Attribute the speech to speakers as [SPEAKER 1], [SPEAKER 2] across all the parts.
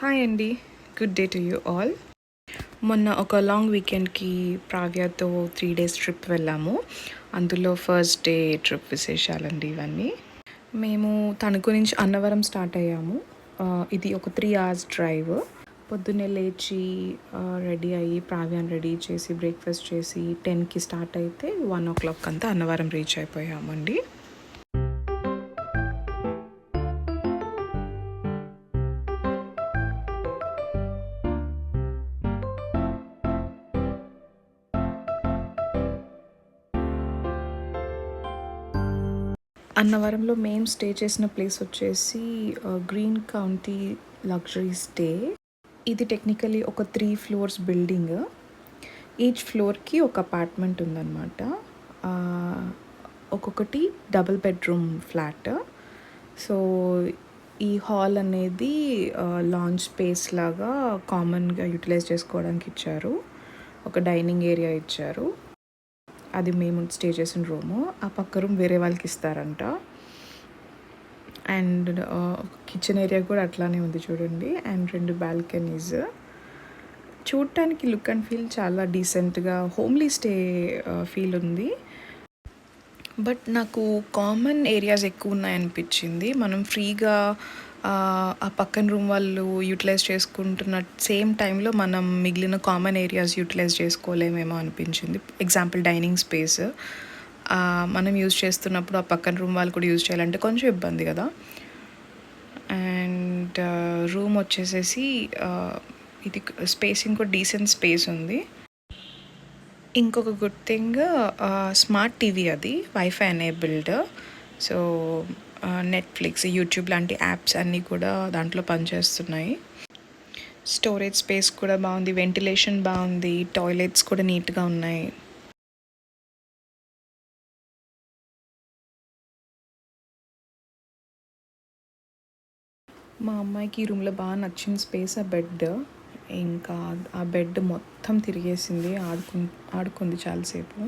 [SPEAKER 1] Hi అండి, good day to you all. మొన్న ఒక లాంగ్ వీకెండ్కి ప్రావ్యతో 3 days ట్రిప్ వెళ్ళాము. అందులో ఫస్ట్ డే ట్రిప్ విశేషాలండి ఇవన్నీ. మేము తణుకు నుంచి అన్నవరం స్టార్ట్ అయ్యాము. ఇది ఒక 3 hours డ్రైవ్. పొద్దున్నే లేచి రెడీ అయ్యి ప్రావ్యాన్ని రెడీ చేసి బ్రేక్ఫాస్ట్ చేసి 10కి స్టార్ట్ అయితే 1 o'clock అంతా అన్నవరం రీచ్ అయిపోయామండి. అన్నవరంలో మేము స్టే చేసిన ప్లేస్ వచ్చేసి గ్రీన్ కౌంటీ లగ్జరీ స్టే. ఇది టెక్నికలీ ఒక 3 floors బిల్డింగ్. ఈచ్ ఫ్లోర్కి ఒక అపార్ట్మెంట్ ఉందన్నమాట. ఒక్కొక్కటి డబుల్ బెడ్రూమ్ ఫ్లాట్. సో ఈ హాల్ అనేది లాంచ్ స్పేస్ లాగా కామన్గా యూటిలైజ్ చేసుకోవడానికి ఇచ్చారు. ఒక డైనింగ్ ఏరియా ఇచ్చారు. అది మేము స్టే చేసిన రూము. ఆ పక్క రూమ్ వేరే వాళ్ళకి ఇస్తారంట. అండ్ కిచెన్ ఏరియా కూడా అట్లానే ఉంది చూడండి. And 2 balconies. చూడటానికి లుక్ అండ్ ఫీల్ చాలా డీసెంట్గా హోమ్లీ స్టే ఫీల్ ఉంది. బట్ నాకు కామన్ ఏరియాస్ ఎక్కువ ఉన్నాయనిపించింది. మనం ఫ్రీగా ఆ పక్కన రూమ్ వాళ్ళు యూటిలైజ్ చేసుకుంటున్న సేమ్ టైంలో మనం మిగిలిన కామన్ ఏరియాస్ యూటిలైజ్ చేసుకోలేమేమో అనిపించింది. ఎగ్జాంపుల్ డైనింగ్ స్పేస్ మనం యూజ్ చేస్తున్నప్పుడు ఆ పక్కన రూమ్ వాళ్ళు కూడా యూజ్ చేయాలంటే కొంచెం ఇబ్బంది కదా. అండ్ రూమ్ వచ్చేసేసి ఇది స్పేసింగ్ కూడా డీసెంట్ స్పేస్ ఉంది. ఇంకొక గుడ్ థింగ్, స్మార్ట్ టీవీ, అది wifi enabled. So Netflix, YouTube లాంటి యాప్స్ అన్నీ కూడా దాంట్లో పనిచేస్తున్నాయి. స్టోరేజ్ స్పేస్ కూడా బాగుంది, వెంటిలేషన్ బాగుంది, టాయిలెట్స్ కూడా నీట్గా ఉన్నాయి. మా అమ్మాయికి ఈ రూమ్లో బాగా నచ్చిన స్పేస్ ఆ బెడ్. ఇంకా ఆ బెడ్ మొత్తం తిరిగేసింది, ఆడుకుంది చాలాసేపు.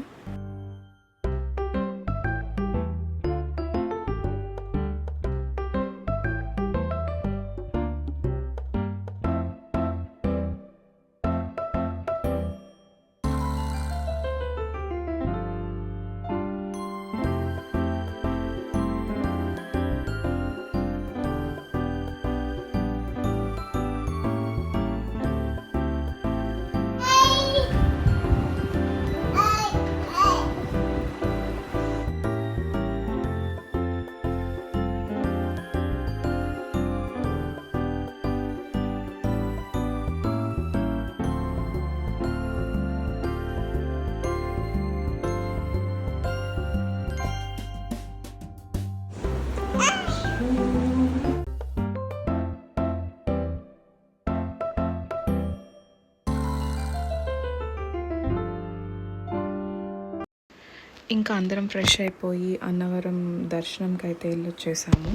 [SPEAKER 1] ఇంకా అందరం ఫ్రెష్ అయిపోయి అన్నవరం దర్శనంకి అయితే వెళ్ళొచ్చేసాము.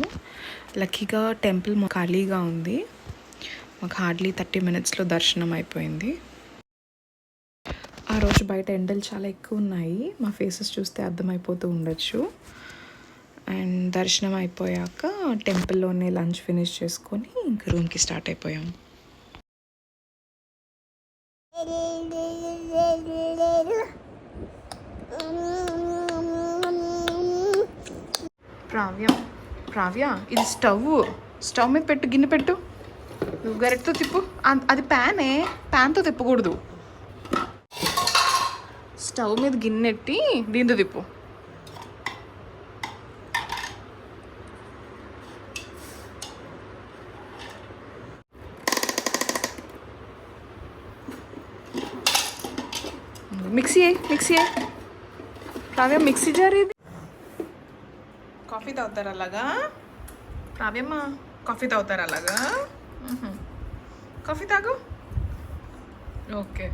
[SPEAKER 1] లక్కీగా టెంపుల్ ఖాళీగా ఉంది. మాకు హార్డ్లీ 30 minutesలో దర్శనం అయిపోయింది. ఆ రోజు బయట ఎండలు చాలా ఎక్కువ ఉన్నాయి, మా ఫేసెస్ చూస్తే అర్థమైపోతూ ఉండొచ్చు. అండ్ దర్శనం అయిపోయాక టెంపుల్లోనే లంచ్ ఫినిష్ చేసుకొని ఇంకా రూమ్కి స్టార్ట్ అయిపోయాం. ప్రావ్య ఇది స్టవ్ మీద పెట్టు, గిన్నె పెట్టు, నువ్వు గరెక్ట్తో తిప్పు. అది ప్యాన్తో తిప్పకూడదు. స్టవ్ మీద గిన్నెట్టి దీంతో తిప్పు. మిక్సీ ప్రావ్య, మిక్సీ జారేది. కాఫీ తాగుతారు అలాగా? ప్రావ్యమ్మ కాఫీ తాగుతారు అలాగా? కాఫీ తాగు. ఓకే.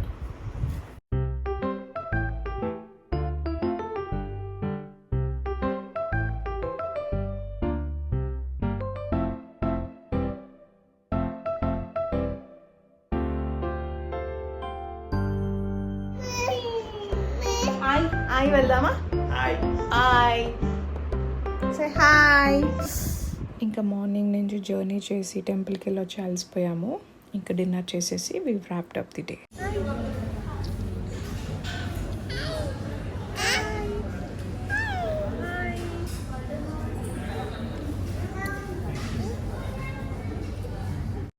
[SPEAKER 1] హాయ్ వెళ్దామా? Hi say hi. ఇంకా మార్నింగ్ నుంచి జర్నీ చేసి టెంపుల్కి వెళ్ళి వచ్చి అలసిపోయాము. ఇంకా డిన్నర్ చేసేసి we wrapped up the day.